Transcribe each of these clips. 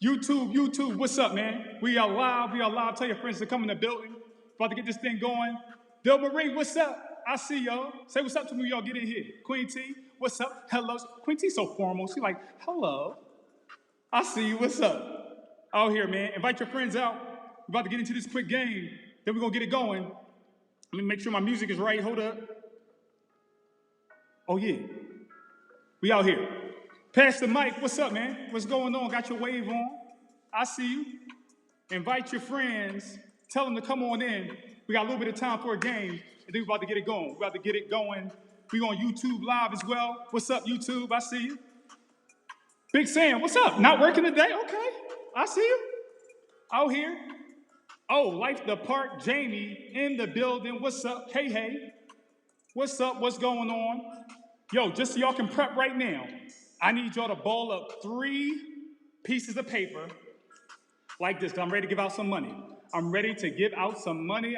YouTube, what's up, man? We are live. Tell your friends to come in the building. About to get this thing going. Del Marie, what's up? I see y'all. Say what's up to me, y'all. Get in here. Queen T, what's up? Hello. Queen T so formal. She like, hello. I see you. What's up? Out here, man. Invite your friends out. We're about to get into this quick game. Then we're gonna get it going. Let me make sure my music is right. Hold up. Oh yeah. We out here. Pass the mic. What's up, man? What's going on? Got your wave on? I see you. Invite your friends. Tell them to come on in. We got a little bit of time for a game, and then we're about to get it going. We're about to get it going. We on YouTube Live as well. What's up, YouTube? I see you. Big Sam, what's up? Not working today? Okay. I see you. Out here. Oh, Life the Park, Jamie in the building. What's up? Hey. What's up? What's going on? Yo, just so y'all can prep right now, I need y'all to ball up 3 pieces of paper like this, because I'm ready to give out some money. I'm ready to give out some money,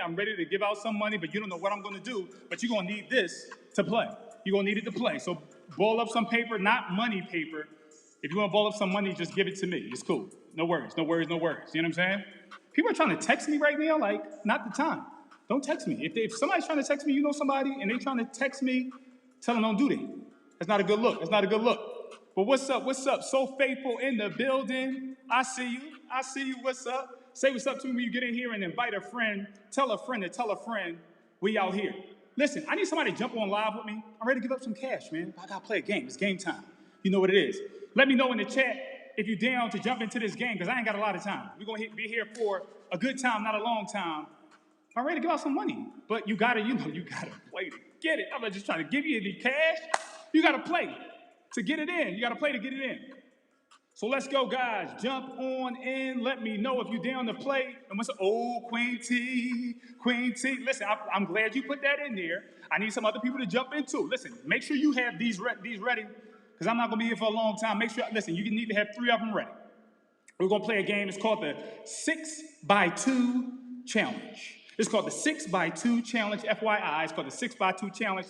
but you don't know what I'm going to do, but you're going to need this to play. You're going to need it to play. So ball up some paper, not money paper. If you want to ball up some money, just give it to me. It's cool. No worries. You know what I'm saying? People are trying to text me right now, like, not the time. Don't text me. If somebody's trying to text me, you know somebody, and they're trying to text me, tell them don't do that. That's not a good look. But what's up? So Faithful in the building. I see you. What's up? Say what's up to me when you get in here and invite a friend. Tell a friend to tell a friend we out here. Listen, I need somebody to jump on live with me. I'm ready to give up some cash, man. I gotta play a game. It's game time. You know what it is. Let me know in the chat if you're down to jump into this game, because I ain't got a lot of time. We're gonna be here for a good time, not a long time. I'm ready to give out some money. But you gotta play to get it. I'm not just trying to give you the cash. You gotta play to get it in. You gotta play to get it in. So let's go, guys. Jump on in. Let me know if you're down to play. And what's Queen T. Listen, I'm glad you put that in there. I need some other people to jump in too. Listen, make sure you have these ready, because I'm not gonna be here for a long time. Make sure, listen, you need to have 3 of them ready. We're gonna play a game. It's called the 6x2 challenge. It's called the 6x2 challenge. FYI, it's called the 6x2 challenge.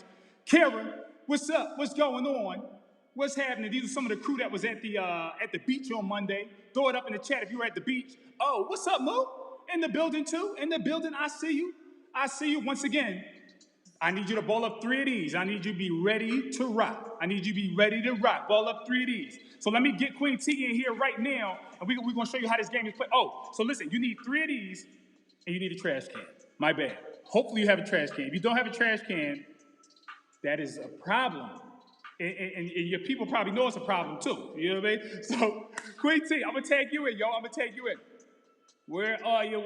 Kara, what's up? What's going on? What's happening? These are some of the crew that was at the beach on Monday. Throw it up in the chat if you were at the beach. Oh, what's up, Mo? In the building too. In the building, I see you. Once again, I need you to ball up 3 of these. I need you to be ready to rock. Ball up 3 of these. So let me get Queen T in here right now, and we're going to show you how this game is played. Oh, so listen, you need 3 of these, and you need a trash can. My bad. Hopefully you have a trash can. If you don't have a trash can, that is a problem. And your people probably know it's a problem too. You know what I mean? So, Queen T, I'm going to tag you in, yo. Where are you?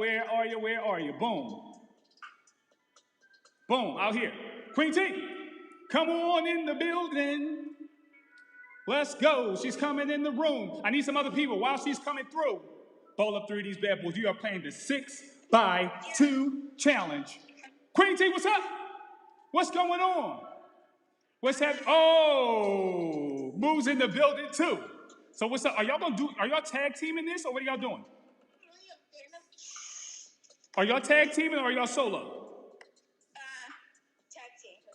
Boom, out here. Queen T, come on in the building. Let's go. She's coming in the room. I need some other people. While she's coming through, ball up 3 of these bad boys. You are playing the 6x2 challenge. Queen T, what's up? What's going on? What's happening? Oh, Moo's in the building too. So what's up? Are y'all tag teaming this, or what are y'all doing? Are y'all tag teaming or are y'all solo?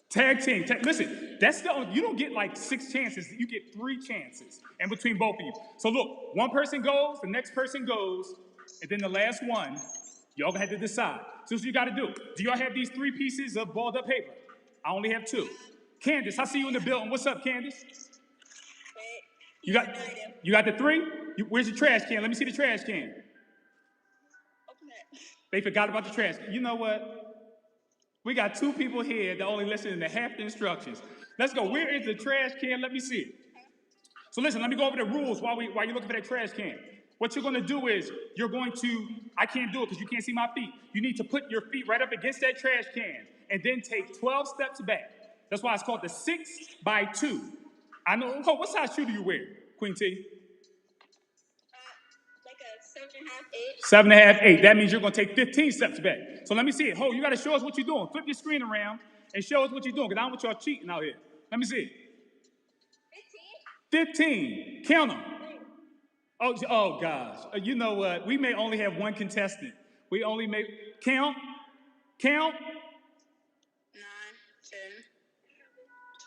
Tag team. Listen, you don't get like 6 chances. You get 3 chances in between both of you. So look, one person goes, the next person goes, and then the last one, y'all gonna have to decide. So what you gotta do. Do y'all have these 3 pieces of balled up paper? I only have 2. Candace, I see you in the building. What's up, Candace? You got the 3? Where's your trash can? Let me see the trash can. Open it. They forgot about the trash can. You know what? We got 2 people here that only listen to half the instructions. Let's go. Where is the trash can? Let me see it. So listen, let me go over the rules while you're looking for that trash can. What you're going to do is I can't do it because you can't see my feet. You need to put your feet right up against that trash can and then take 12 steps back. That's why it's called the 6x2. I know. Oh, what size shoe do you wear, Queen T? Like a 7.5, 8. 7.5, 8. That means you're going to take 15 steps back. So let me see it. Ho, you got to show us what you're doing. Flip your screen around and show us what you're doing, because I don't want y'all cheating out here. Let me see it. 15. Count them. Oh gosh. You know what? We may only have 1 contestant. We only may count. 9, 10,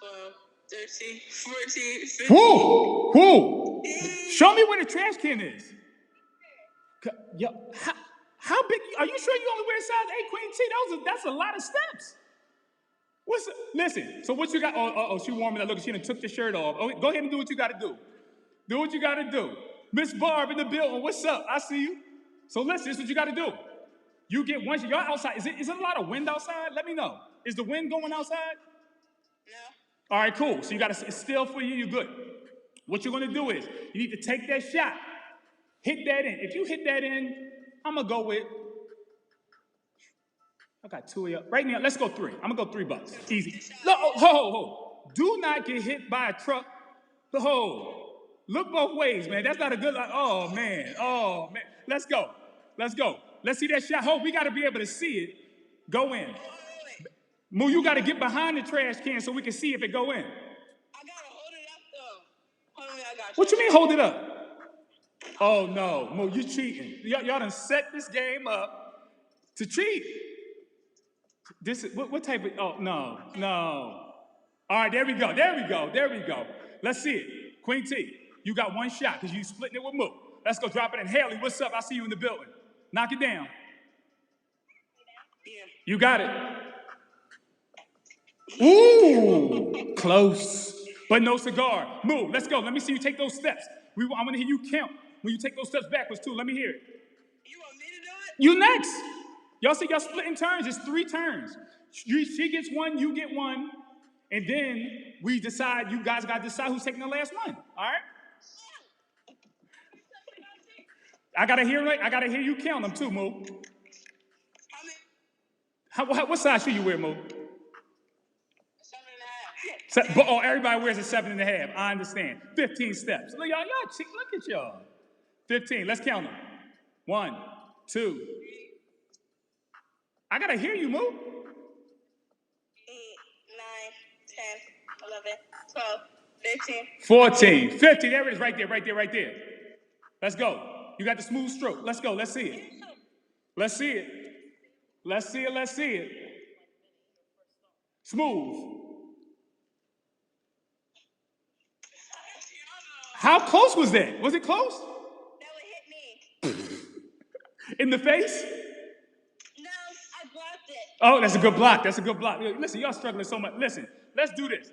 12, 13, 14, 15. Whoa! Show me where the trash can is. Yo, how big? Are you sure you only wear size 8 queen T? That's a lot of steps. Listen, so what you got? Oh, she warming up. Look, she done took the shirt off. Oh, go ahead and do what you got to do. Do what you got to do. Miss Barb in the building. What's up? I see you. So listen, this is what you got to do. You get one. Y'all outside. Is it a lot of wind outside? Let me know. Is the wind going outside? No. All right, cool. So it's still for you. You're good. What you're gonna do is you need to take that shot, hit that in. If you hit that in, I'm gonna go with. I got 2 of you right now. Let's go 3. I'm gonna go $3. Easy. No, ho. Do not get hit by a truck. Look both ways, man. That's not a good. Oh man. Let's go. Let's see that shot. We got to be able to see it go in. Moo, you got to get behind the trash can so we can see if it go in. I gotta hold it up though. Hold on, I got you. What you mean hold it up? Oh no, Moo, you cheating. Y'all done set this game up to cheat. This is what type of? Oh no. All right, there we go. Let's see it. Queen T, you got one shot because you splitting it with Moo. Let's go drop it in. Haley, what's up? I see you in the building. Knock it down. Yeah. You got it. Ooh, close. But no cigar. Moo, let's go. Let me see you take those steps. I want to hear you count. When you take those steps backwards too, let me hear it. You want me to do it? You next. Y'all see y'all splitting turns. It's 3 turns. She gets 1, you get 1. And then we decide, you guys got to decide who's taking the last one. All right? I gotta hear you count them too, Moo. What size shoe you wear, Moo? 7.5. Oh, everybody wears a 7.5. I understand. 15 steps. Look, y'all look at y'all. 15. Let's count them. 1, 2. I gotta hear you, Moo. 8, 9, 10, 11, 12, 13. 14. 15. There it is, right there. Let's go. You got the smooth stroke. Let's go. Let's see it. Smooth. How close was that? Was it close? That would hit me. In the face? No, I blocked it. Oh, that's a good block. Listen, y'all struggling so much. Listen, let's do this.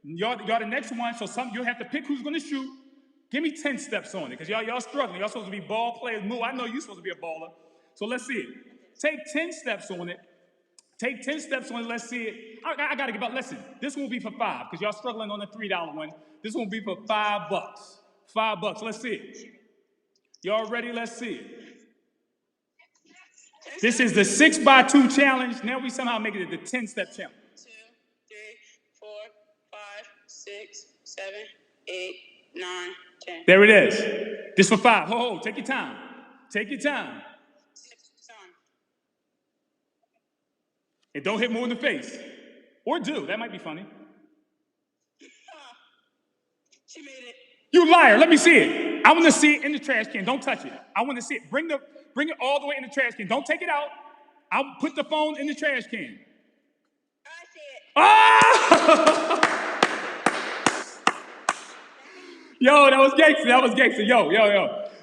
Y'all the next one, so you'll have to pick who's going to shoot. Give me 10 steps on it, because y'all struggling. Y'all supposed to be ball players. Moo, I know you're supposed to be a baller. So let's see it. Take 10 steps on it. Let's see it. I got to give up. Listen, this won't be for $5, because y'all struggling on the $3 one. This won't be for $5. $5. Let's see it. Y'all ready? Let's see it. This is the 6x2 challenge. Now we somehow make it the 10-step challenge. 2, 3, 4, 5, 6, 7, 8, 9, 10. There it is. This for 5. Take your time. And don't hit Moo in the face. Or do. That might be funny. She made it. You liar. Let me see it. I want to see it in the trash can. Don't touch it. I want to see it. Bring it all the way in the trash can. Don't take it out. I'll put the phone in the trash can. I see it. Ah! Yo, that was gangster. Yo.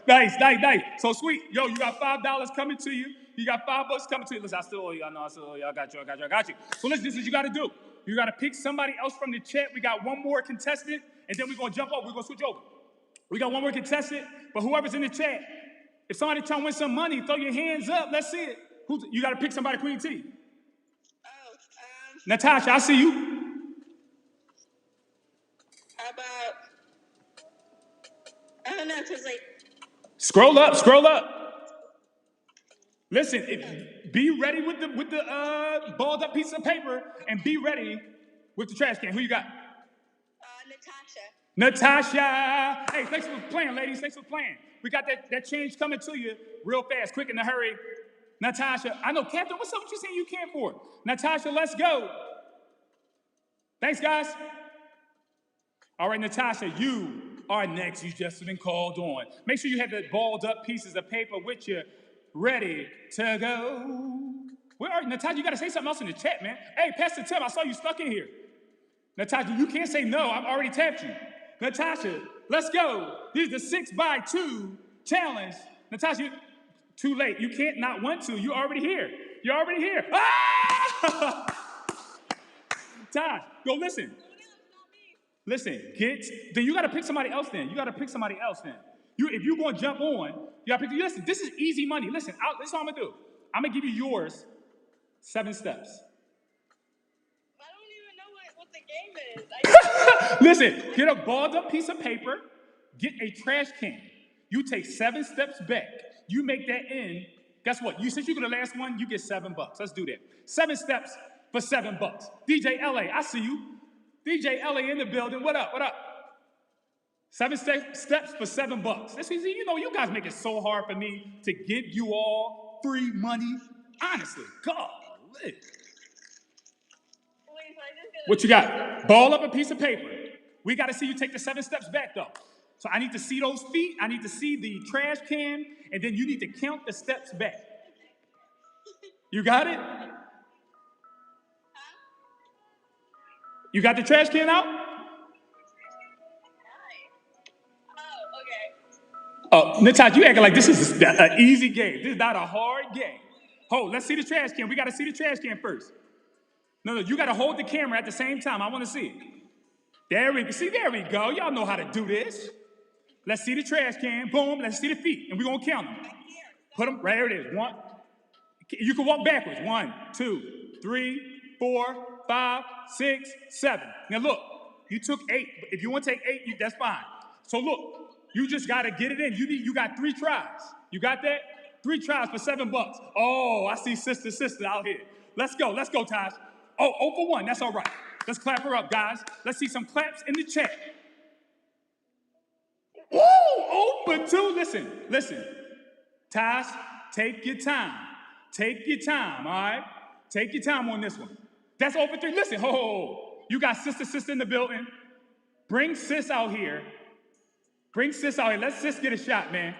Nice. So sweet. Yo, you got $5 coming to you. You got $5 coming to you. Listen, I still owe you. I know. I got you. So listen, this is what you got to do. You got to pick somebody else from the chat. We got one more contestant, and then we're going to jump over. We're going to switch over. We got one more contestant, but whoever's in the chat, if somebody trying to win some money, throw your hands up. Let's see it. You got to pick somebody, Queen T. Natasha, I see you. How about... I don't know, because Scroll up. Listen, be ready with the balled up piece of paper, and be ready with the trash can. Who you got? Natasha. Hey, thanks for playing, ladies. Thanks for playing. We got that change coming to you real fast, quick in a hurry. Natasha, I know, Captain, what's up with you saying you can't for it? Natasha, let's go. Thanks, guys. All right, Natasha, you are next. You just been called on. Make sure you have the balled up pieces of paper with you, ready to go. Where are you, Natasha? You got to say something else in the chat, man. Hey, Pastor Tim, I saw you stuck in here. Natasha, you can't say no. I've already tapped you. Natasha, let's go. This is the 6x2 challenge. Natasha, Too late. You can't not want to. You're already here. You're already here. Ah! Todd, go listen. Listen, then you got to pick somebody else then. You got to pick somebody else then. If you're going to jump on, you got to pick, listen, this is easy money. Listen, this is what I'm going to do. I'm going to give you yours 7 steps. I don't even know what the game is. Listen, get a balled up piece of paper, get a trash can. You take 7 steps back. You make that in. Guess what? Since you're the last one, you get $7. Let's do that. 7 steps for $7. DJ LA, I see you. DJ LA in the building. What up? What up? 7 steps for $7. That's easy. You know, you guys make it so hard for me to give you all free money. Honestly, God. What you got? Ball up a piece of paper. We got to see you take the 7 steps back, though. So I need to see those feet. I need to see the trash can. And then you need to count the steps back. You got it? You got the trash can out? Oh, okay. Natasha, you acting like this is an easy game. This is not a hard game. Hold, let's see the trash can. We got to see the trash can first. No, you got to hold the camera at the same time. I want to see it. There we go. Y'all know how to do this. Let's see the trash can. Boom. Let's see the feet. And we're going to count them. Put them, right here it is. 1. You can walk backwards. 1, 2, 3, 4, 5, 6, 7. Now look, you took 8. If you want to take 8, that's fine. So look, you just got to get it in. You got 3 tries. You got that? 3 tries for $7. Oh, I see sister out here. Let's go, Tosh. Oh, 0 for 1. That's all right. Let's clap her up, guys. Let's see some claps in the chat. Ooh, 0 for 2. Listen. Tosh, take your time. Take your time, all right? Take your time on this one. That's 0 for 3. Listen, you got sister in the building. Bring sis out here. Let sis get a shot, man.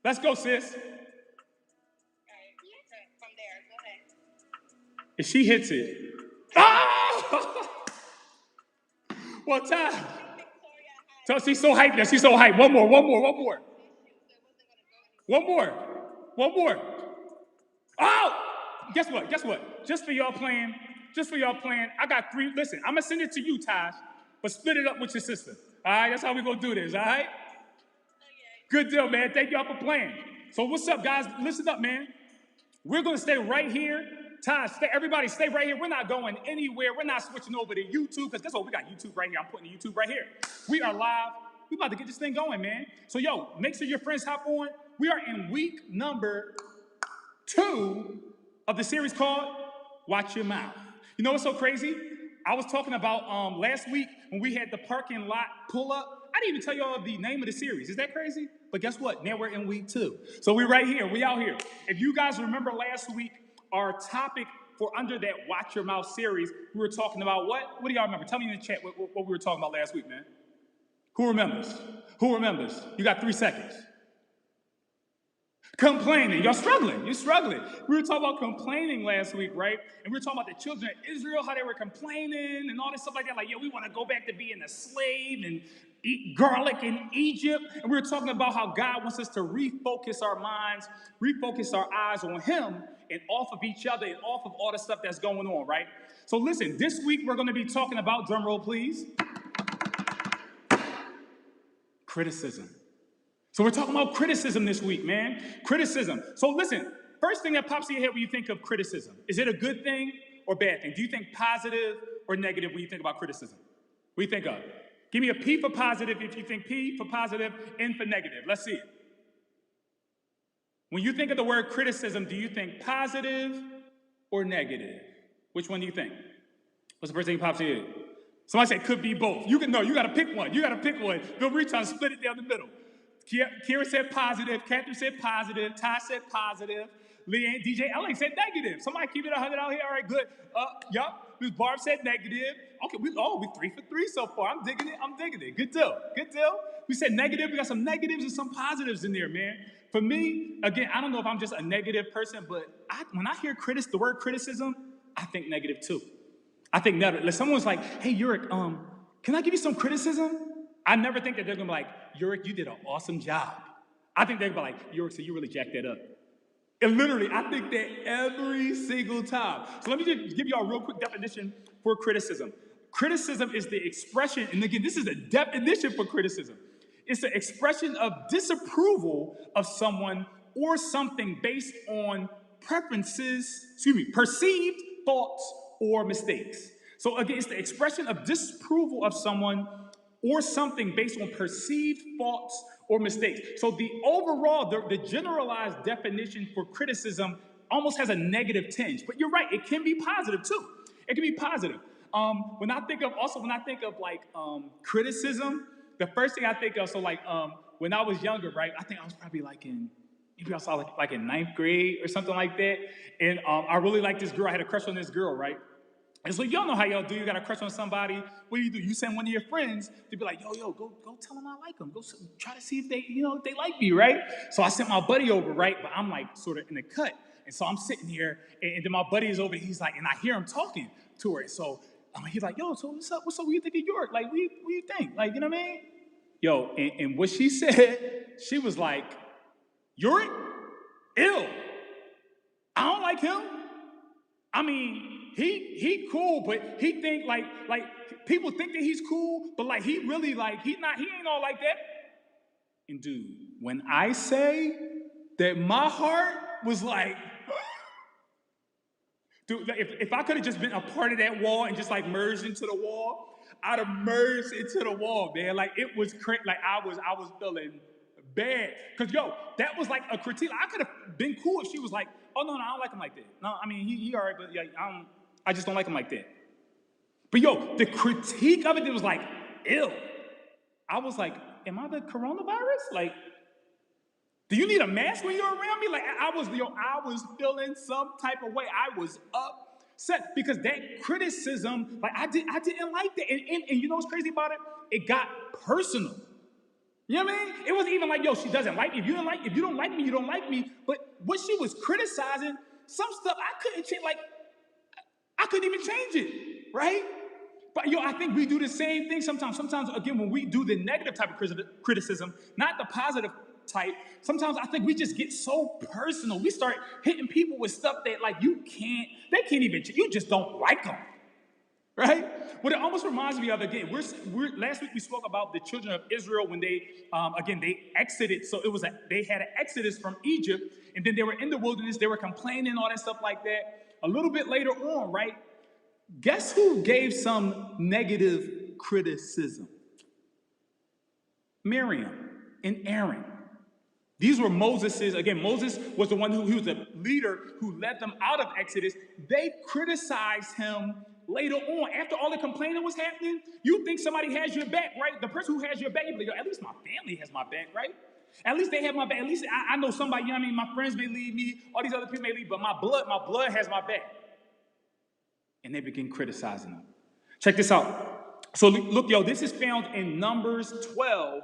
Let's go, sis. All right, from there, go ahead. If she hits it. Oh! Well, Tosh. So she's so hyped now. She's so hyped. One more. Oh! Guess what? Just for y'all playing, I got 3. Listen, I'm going to send it to you, Tosh, but split it up with your sister. All right? That's how we're going to do this, all right? Good deal, man. Thank y'all for playing. So what's up, guys? Listen up, man. We're going to stay right here. Tosh, everybody stay right here. We're not going anywhere. We're not switching over to YouTube, because guess what? We got YouTube right here. I'm putting YouTube right here. We are live. We about to get this thing going, man. So, make sure your friends hop on. We are in week number 2 of the series called Watch Your Mouth. You know what's so crazy? I was talking about last week when we had the parking lot pull-up. I didn't even tell y'all the name of the series. Is that crazy? But guess what? Now we're in week 2. So we're right here. We out here. If you guys remember last week, our topic for under that Watch Your Mouth series, we were talking about what? What do y'all remember? Tell me in the chat what we were talking about last week, man. Who remembers? You got 3 seconds. Complaining. You're struggling. We were talking about complaining last week, right? And we were talking about the children of Israel, how they were complaining and all this stuff like that. Like, we want to go back to being a slave and eat garlic in Egypt. And we were talking about how God wants us to refocus our minds, refocus our eyes on Him and off of each other and off of all the stuff that's going on, right? So listen, this week we're going to be talking about, drum roll please, criticism. So we're talking about criticism this week, man. Criticism. So listen, first thing that pops in your head when you think of criticism, is it a good thing or bad thing? Do you think positive or negative when you think about criticism? What do you think of? Give me a P for positive if you think P for positive, N for negative. Let's see it. When you think of the word criticism, do you think positive or negative? Which one do you think? What's the first thing that pops in your head? Somebody said could be both. You got to pick one. Bill Reed trying to split it down the middle. Kira said positive. Catherine said positive. Ty said positive. Leanne, DJ Ellen said negative. Somebody keep it 100 out here. All right, good. Yup. Ms. Barb said negative. Okay, we 3 for 3 so far. I'm digging it. Good deal. We said negative. We got some negatives and some positives in there, man. For me, again, I don't know if I'm just a negative person, but when I hear the word criticism, I think negative too. I think negative. If someone's like, hey, Yurik, can I give you some criticism? I never think that they're going to be like, Yurik, you did an awesome job. I think they'd be like, so you really jacked that up. And literally, I think that every single time. So let me just give y'all a real quick definition for criticism. Criticism is the expression, and again, this is the definition for criticism. It's the expression of disapproval of someone or something based on perceived thoughts or mistakes. So again, it's the expression of disapproval of someone or something based on perceived thoughts or mistakes. So the overall, the generalized definition for criticism almost has a negative tinge. But you're right, it can be positive too. It can be positive. When I think of criticism, the first thing I think of, when I was younger, right, I think I was probably maybe I saw like in ninth grade or something like that. And I really liked this girl. I had a crush on this girl, right? And so y'all know how y'all do. You got a crush on somebody. What do? You send one of your friends to be like, yo, go tell them I like them. Go try to see if they like me, right? So I sent my buddy over, right? But I'm like sort of in the cut. And so I'm sitting here, and then my buddy is over. He's like, and I hear him talking to her. And so he's like, yo, so what's up? What do you think of York? Like, what do you think? Like, you know what I mean? Yo, and what she said, she was like, York? Ill. I don't like him. I mean, he cool, but he think like people think that he's cool, but like he really he ain't all like that. And dude, when I say that my heart was like, dude, if I could have just been a part of that wall and just like merged into the wall, I'd have merged into the wall, man. Like it was crazy. Like I was feeling bad. Cause that was like a critique. I could have been cool if she was like, oh no, I don't like him like that. No, I mean he all right, but I just don't like him like that. But the critique of it was like, ill. I was like, am I the coronavirus? Like, do you need a mask when you're around me? Like I was feeling some type of way. I was upset because that criticism, like I didn't like that. And you know what's crazy about it? It got personal. You know what I mean? It wasn't even like, she doesn't like me. If you don't like me, you don't like me. But what she was criticizing, some stuff I couldn't change. Like, I couldn't even change it, right? But I think we do the same thing sometimes. Sometimes, again, when we do the negative type of criticism, not the positive type, sometimes I think we just get so personal. We start hitting people with stuff that, like, they can't even, you just don't like them. Right? What it almost reminds me of, again, last week we spoke about the children of Israel when they exited. So they had an exodus from Egypt, and then they were in the wilderness. They were complaining, all that stuff like that. A little bit later on, right? Guess who gave some negative criticism? Miriam and Aaron. These were Moses' was the one who was the leader who led them out of Exodus. They criticized him later on. After all the complaining was happening, you think somebody has your back, right? The person who has your back, you're like, at least my family has my back, right? At least they have my back. At least I know somebody, you know what I mean? My friends may leave me, all these other people may leave, but my blood has my back. And they begin criticizing them. Check this out. So look, this is found in Numbers 12,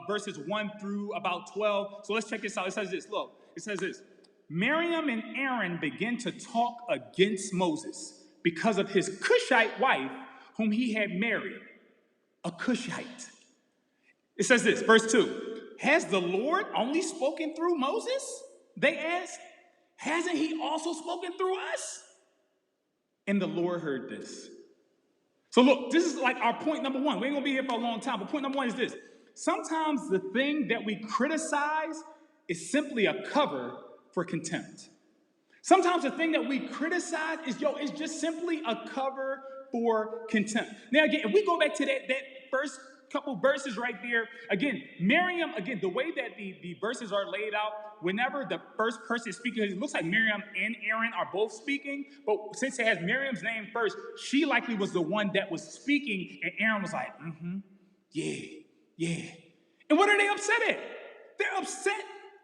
verses 1 through about 12. So let's check this out. It says this. Look, it says this. Miriam and Aaron began to talk against Moses because of his Cushite wife, whom he had married, a Cushite. It says this, verse 2. Has the Lord only spoken through Moses? They asked. Hasn't he also spoken through us? And the Lord heard this. So look, this is like our point number one. We ain't gonna be here for a long time, but point number one is this. Sometimes the thing that we criticize is simply a cover for contempt. Sometimes the thing that we criticize is just simply a cover for contempt. Now again, if we go back to that first couple verses right there, again, Miriam, the way that the verses are laid out, whenever the first person is speaking, it looks like Miriam and Aaron are both speaking, but since it has Miriam's name first, she likely was the one that was speaking, and Aaron was like, yeah. And what are they upset at? They're upset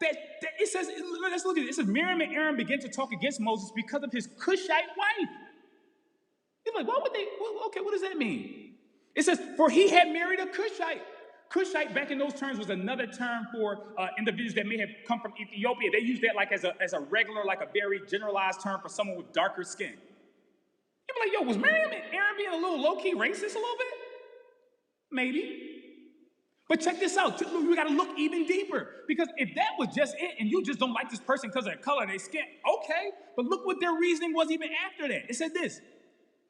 that it says, let's look at it. It says Miriam and Aaron began to talk against Moses because of his Cushite wife. You're like, why would they? Okay, what does that mean? It says, for he had married a Cushite. Cushite, back in those terms, was another term for individuals that may have come from Ethiopia. They use that like as a regular, like a very generalized term for someone with darker skin. You're like, was Miriam and Aaron being a little low-key racist a little bit? Maybe. But check this out. We got to look even deeper. Because if that was just it, and you just don't like this person because of their color, their skin, okay. But look what their reasoning was even after that. It said this,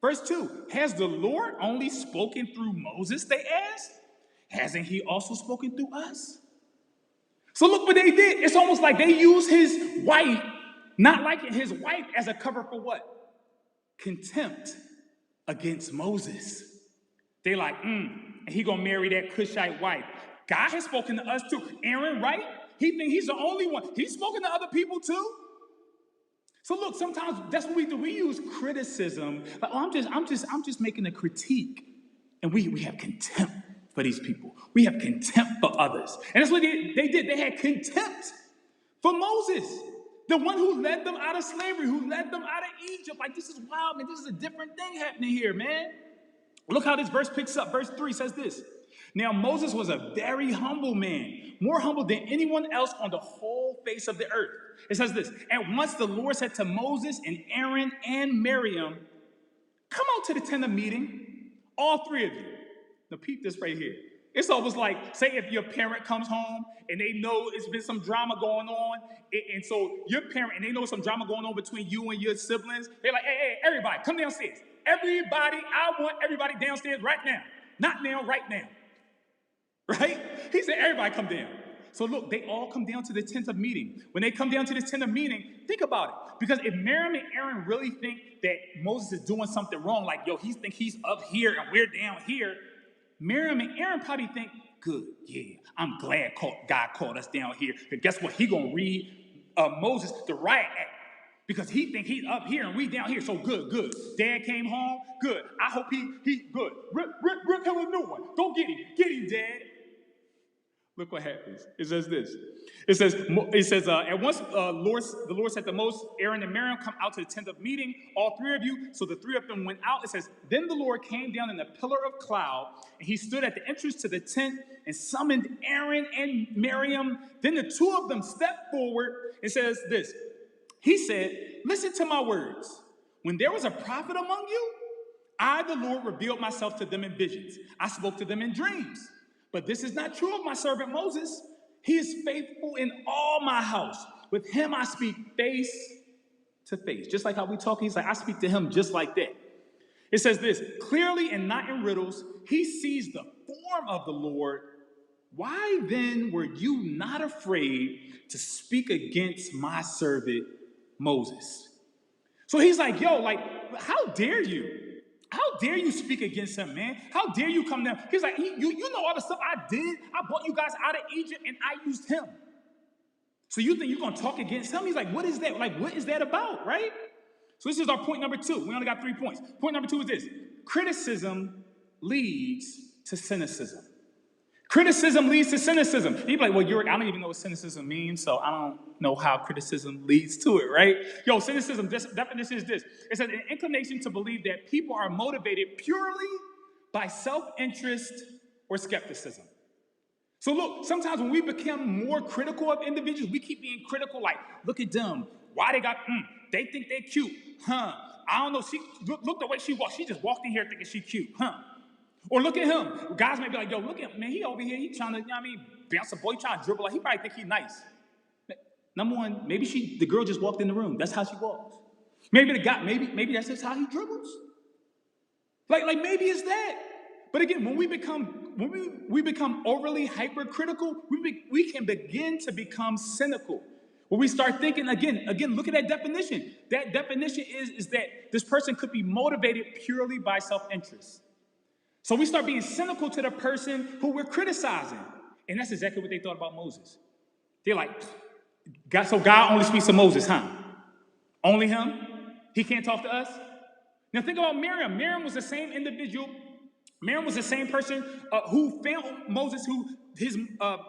verse 2, has the Lord only spoken through Moses, they asked? Hasn't he also spoken through us? So look what they did. It's almost like they used his wife, not liking his wife, as a cover for what? Contempt against Moses. They like, and he gonna marry that Cushite wife. God has spoken to us too. Aaron, right? He think he's the only one. He's spoken to other people too. So look, sometimes that's what we do. We use criticism. Like, oh, I'm just making a critique. And we have contempt for these people. We have contempt for others. And that's what they did. They had contempt for Moses, the one who led them out of slavery, who led them out of Egypt. Like, this is wild, man. This is a different thing happening here, man. Look how this verse picks up. Verse 3 says this. Now, Moses was a very humble man, more humble than anyone else on the whole face of the earth. It says this. And once the Lord said to Moses and Aaron and Miriam, come out to the tent of meeting, all three of you. Now, peep this right here. It's almost like, say if your parent comes home and they know it's been some drama going on, and so your parent, and they know some drama going on between you and your siblings, they're like, hey, everybody, come downstairs. Everybody, I want everybody downstairs right now. Not now, right now. Right? He said, everybody come down. So look, they all come down to the tent of meeting. When they come down to this tent of meeting, think about it. Because if Miriam and Aaron really think that Moses is doing something wrong, like, yo, he think he's up here and we're down here, Miriam and Aaron probably think, good, yeah, I'm glad God called us down here. But guess what? He gonna read Moses the riot act. Because he think he's up here and we down here. So good. Dad came home, good. I hope he good. Rip him a new one. Go get him, Dad. Look what happens. It says this. It says, at once the Lord said to Moses, Aaron, and Miriam, come out to the tent of meeting, all three of you. So the three of them went out. It says, then the Lord came down in a pillar of cloud, and he stood at the entrance to the tent and summoned Aaron and Miriam. Then the two of them stepped forward. It says this. He said, listen to my words. When there was a prophet among you, I, the Lord, revealed myself to them in visions. I spoke to them in dreams. But this is not true of my servant Moses. He is faithful in all my house. With him I speak face to face. Just like how we talk, he's like, I speak to him just like that. It says this, clearly and not in riddles, he sees the form of the Lord. Why then were you not afraid to speak against my servant Moses? So he's like, yo, like, how dare you? How dare you speak against him, man? How dare you come down? He's like, you know all the stuff I did? I brought you guys out of Egypt and I used him. So you think you're going to talk against him? He's like, what is that? Like, what is that about, right? So this is our point number 2. We only got 3 points. Point number 2 is this. Criticism leads to cynicism. Criticism leads to cynicism. You'd be like, well, I don't even know what cynicism means, so I don't know how criticism leads to it, right? Yo, cynicism, definition is this. It says an inclination to believe that people are motivated purely by self-interest or skepticism. So look, sometimes when we become more critical of individuals, we keep being critical, like, look at them. Why they think they're cute, huh? I don't know, look the way she walks. She just walked in here thinking she's cute, huh? Or look at him. Guys may be like, yo, look at him, man. He over here. He trying to, bounce a boy, trying to dribble. Like, he probably think he's nice. Number one, maybe the girl just walked in the room. That's how she walks. Maybe the guy, maybe that's just how he dribbles. Like maybe it's that. But again, when we become overly hypercritical, we can begin to become cynical. When we start thinking, again, look at that definition. That definition is that this person could be motivated purely by self-interest. So we start being cynical to the person who we're criticizing. And that's exactly what they thought about Moses. They're like, God only speaks to Moses, huh? Only him? He can't talk to us? Now think about Miriam. Miriam was the same individual. Miriam was the same person who found Moses,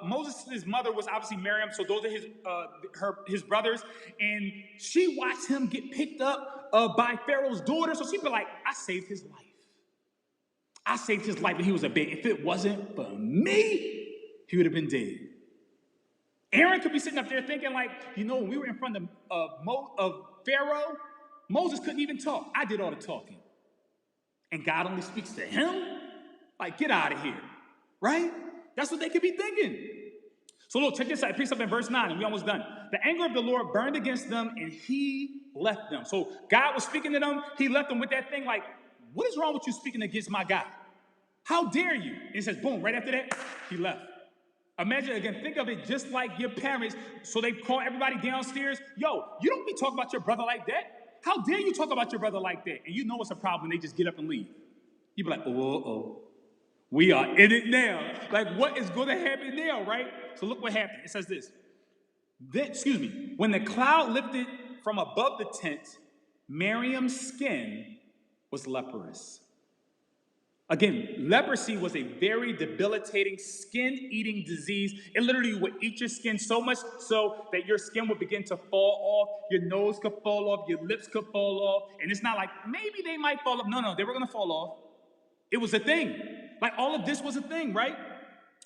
Moses' mother was obviously Miriam, so those are his brothers. And she watched him get picked up by Pharaoh's daughter. So she'd be like, I saved his life. I saved his life when he was a baby. If it wasn't for me, he would have been dead. Aaron could be sitting up there thinking like, when we were in front of Pharaoh, Moses couldn't even talk. I did all the talking. And God only speaks to him? Like, get out of here, right? That's what they could be thinking. So look, check this out. It picks up in verse 9, and we're almost done. The anger of the Lord burned against them, and he left them. So God was speaking to them. He left them with that thing like, what is wrong with you speaking against my God? How dare you? And it says, boom, right after that, he left. Imagine, again, think of it just like your parents. So they call everybody downstairs. Yo, you don't be talking about your brother like that. How dare you talk about your brother like that? And you know it's a problem when they just get up and leave. You be like, oh. We are in it now. Like, what is going to happen now, right? So look what happened. It says this. When the cloud lifted from above the tent, Miriam's skin was leprous. Again, leprosy was a very debilitating skin-eating disease. It literally would eat your skin so much so that your skin would begin to fall off, your nose could fall off, your lips could fall off, and it's not like, maybe they might fall off. No, they were going to fall off. It was a thing. Like, all of this was a thing, right?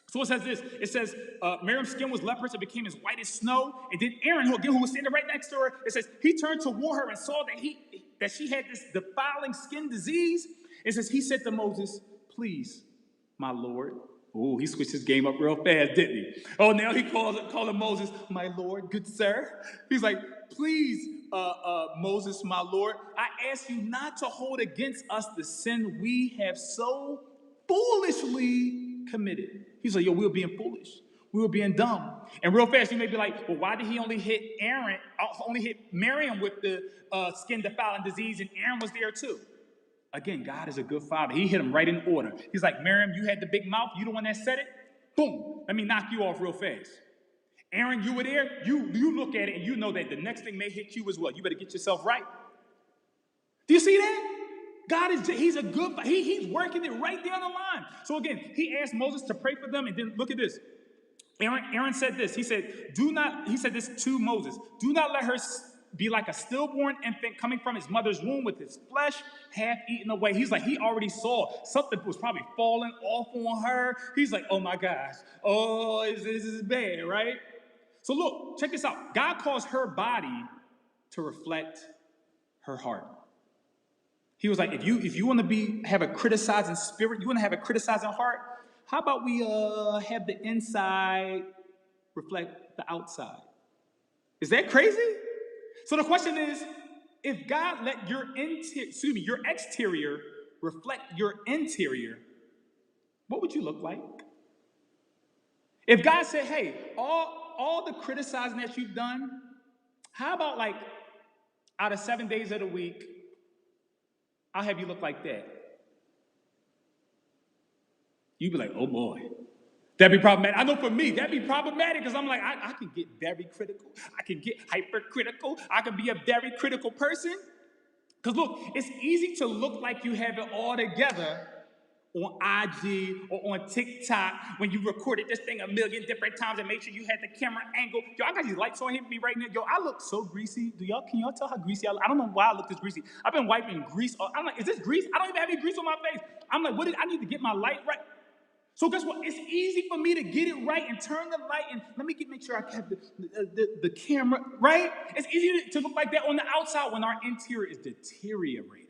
So it says this. It says, Miriam's skin was leprous. It became as white as snow. And then Aaron, who was standing right next to her, it says, he turned toward her and saw that she had this defiling skin disease. It says, he said to Moses, please, my Lord. Oh, he switched his game up real fast, didn't he? Oh, now he calling Moses, my Lord, good sir. He's like, please, Moses, my Lord, I ask you not to hold against us the sin we have so foolishly committed. He's like, yo, we were being foolish. We were being dumb. And real fast, you may be like, well, why did he only hit Miriam with the skin defiling disease, and Aaron was there too? Again, God is a good father. He hit him right in order. He's like, Miriam, you had the big mouth. You the one that said it. Boom. Let me knock you off real fast. Aaron, you were there. You look at it and you know that the next thing may hit you as well. You better get yourself right. Do you see that? He's a good, he's working it right down the line. So again, he asked Moses to pray for them, and then look at this. Aaron said this. He said this to Moses. Do not let her be like a stillborn infant coming from his mother's womb with his flesh half eaten away. He's like, he already saw something was probably falling off on her. He's like, oh my gosh. Oh, this is bad, right? So look, check this out. God caused her body to reflect her heart. He was like, if you want to have a criticizing spirit, you want to have a criticizing heart, how about we have the inside reflect the outside? Is that crazy? So the question is, if God let your exterior reflect your interior, what would you look like? If God said, hey, all the criticizing that you've done, how about like out of 7 days of the week, I'll have you look like that. You'd be like, oh boy. That'd be problematic. I know for me, that'd be problematic because I'm like, I can get very critical. I can get hypercritical. I can be a very critical person. Because look, it's easy to look like you have it all together on IG or on TikTok when you recorded this thing a million different times and make sure you had the camera angle. Yo, I got these lights on me right now. Yo, I look so greasy. Can y'all tell how greasy I look? I don't know why I look this greasy. I've been wiping grease. I'm like, is this grease? I don't even have any grease on my face. I'm like, I need to get my light right. So guess what? It's easy for me to get it right and turn the light and let me make sure I have the camera right. It's easy to look like that on the outside when our interior is deteriorating.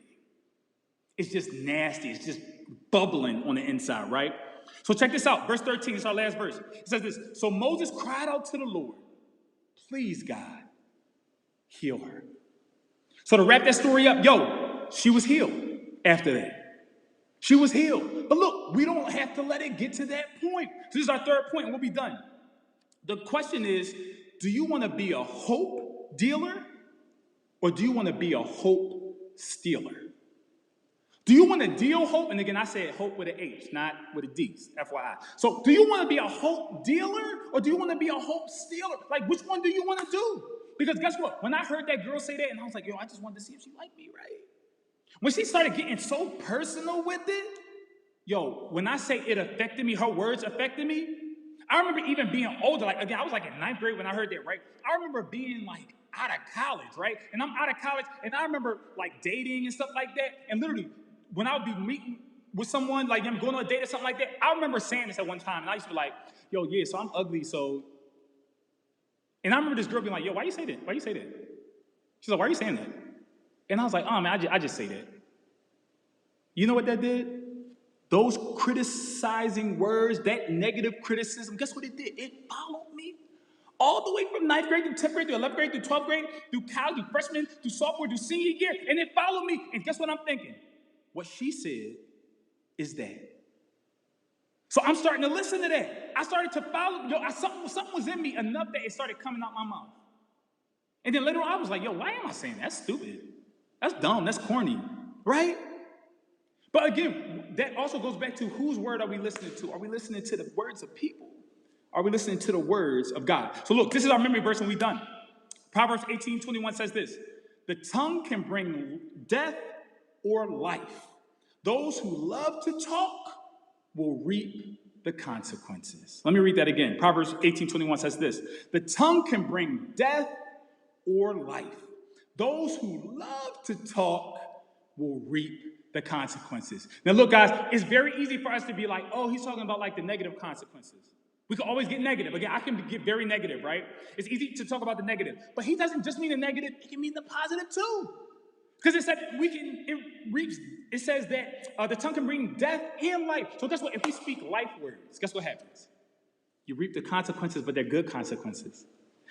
It's just nasty. It's just bubbling on the inside, right? So check this out. Verse 13 is our last verse. It says this. So Moses cried out to the Lord, please, God, heal her. So to wrap that story up, she was healed after that. She was healed. But look, we don't have to let it get to that point. So this is our third point, and we'll be done. The question is, do you want to be a hope dealer or do you want to be a hope stealer? Do you want to deal hope? And again, I said hope with an H, not with a D, FYI. So do you want to be a hope dealer or do you want to be a hope stealer? Like, which one do you want to do? Because guess what? When I heard that girl say that, and I was like, I just wanted to see if she liked me, right? When she started getting so personal with it, when I say it affected me, her words affected me. I remember even being older, like, again, I was like in ninth grade when I heard that, right? I remember being like out of college, right? And I'm out of college, and I remember like dating and stuff like that. And literally, when I would be meeting with someone, like them going on a date or something like that, I remember saying this at one time, and I used to be like, so I'm ugly, so. And I remember this girl being like, why you say that? Why you say that? She's like, why are you saying that? And I was like, man, I just say that. You know what that did? those criticizing words, that negative criticism, guess what it did? It followed me all the way from 9th grade through 10th grade through 11th grade through 12th grade, through college, through freshman, through sophomore, through senior year, and it followed me. And guess what I'm thinking? What she said is that. So I'm starting to listen to that. I started to follow. Something was in me enough that it started coming out my mouth. And then later on, I was like, why am I saying that? That's stupid. That's dumb. That's corny. Right? But again, that also goes back to whose word are we listening to? Are we listening to the words of people? Are we listening to the words of God? So look, this is our memory verse and we're done. Proverbs 18:21 says this: the tongue can bring death or life. Those who love to talk will reap the consequences. Let me read that again. Proverbs 18:21 says this: the tongue can bring death or life. Those who love to talk will reap the consequences. Now look, guys, it's very easy for us to be like, oh, he's talking about like the negative consequences. We can always get negative. Again, I can get very negative, right? It's easy to talk about the negative. But he doesn't just mean the negative, it can mean the positive too. Because it said it says that the tongue can bring death and life. So guess what? If we speak life words, guess what happens? You reap the consequences, but they're good consequences.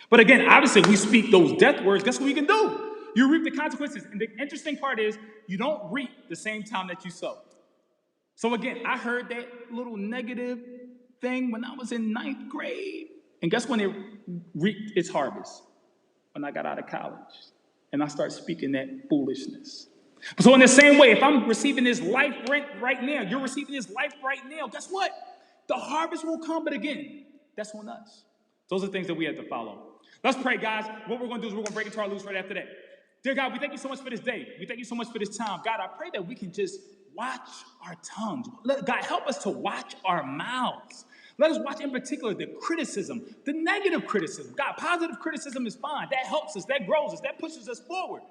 But again, obviously, if we speak those death words, guess what we can do? You reap the consequences. And the interesting part is, you don't reap the same time that you sow. So again, I heard that little negative thing when I was in 9th grade. And guess when it reaped its harvest? When I got out of college. And I start speaking that foolishness. So in the same way, if I'm receiving this life right now, you're receiving this life right now, guess what? The harvest will come, but again, that's on us. Those are things that we have to follow. Let's pray, guys. What we're going to do is we're going to break into our loops right after that. Dear God, we thank you so much for this day. We thank you so much for this time. God, I pray that we can just watch our tongues. God, help us to watch our mouths. Let us watch in particular the criticism, the negative criticism. God, positive criticism is fine. That helps us, that grows us, that pushes us forward.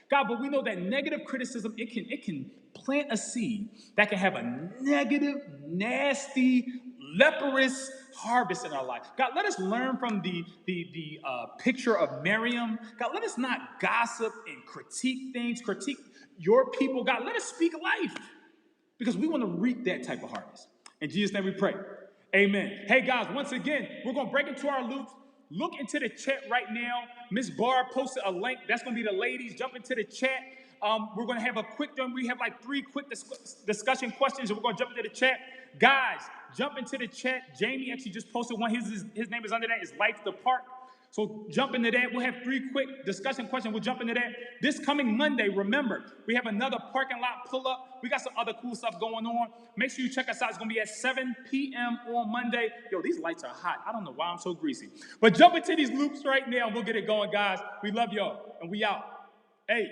God, but we know that negative criticism, it can plant a seed that can have a negative, nasty, leprous harvest in our life. God, let us learn from the picture of Miriam. God, let us not gossip and critique things, critique your people. God, let us speak life because we want to reap that type of harvest. In Jesus' name we pray. Amen. Hey, guys, once again, we're going to break into our loops. Look into the chat right now. Miss Barr posted a link. That's going to be the ladies. Jump into the chat. We're going to have a quick one. We have like 3 quick discussion questions, and we're going to jump into the chat. Guys, jump into the chat. Jamie actually just posted one. His name is under that. It's Life the Park. So jump into that. We'll have 3 quick discussion questions. We'll jump into that. This coming Monday, remember, we have another parking lot pull-up. We got some other cool stuff going on. Make sure you check us out. It's going to be at 7 p.m. on Monday. Yo, these lights are hot. I don't know why I'm so greasy. But jump into these loops right now, and we'll get it going, guys. We love y'all, and we out. Hey.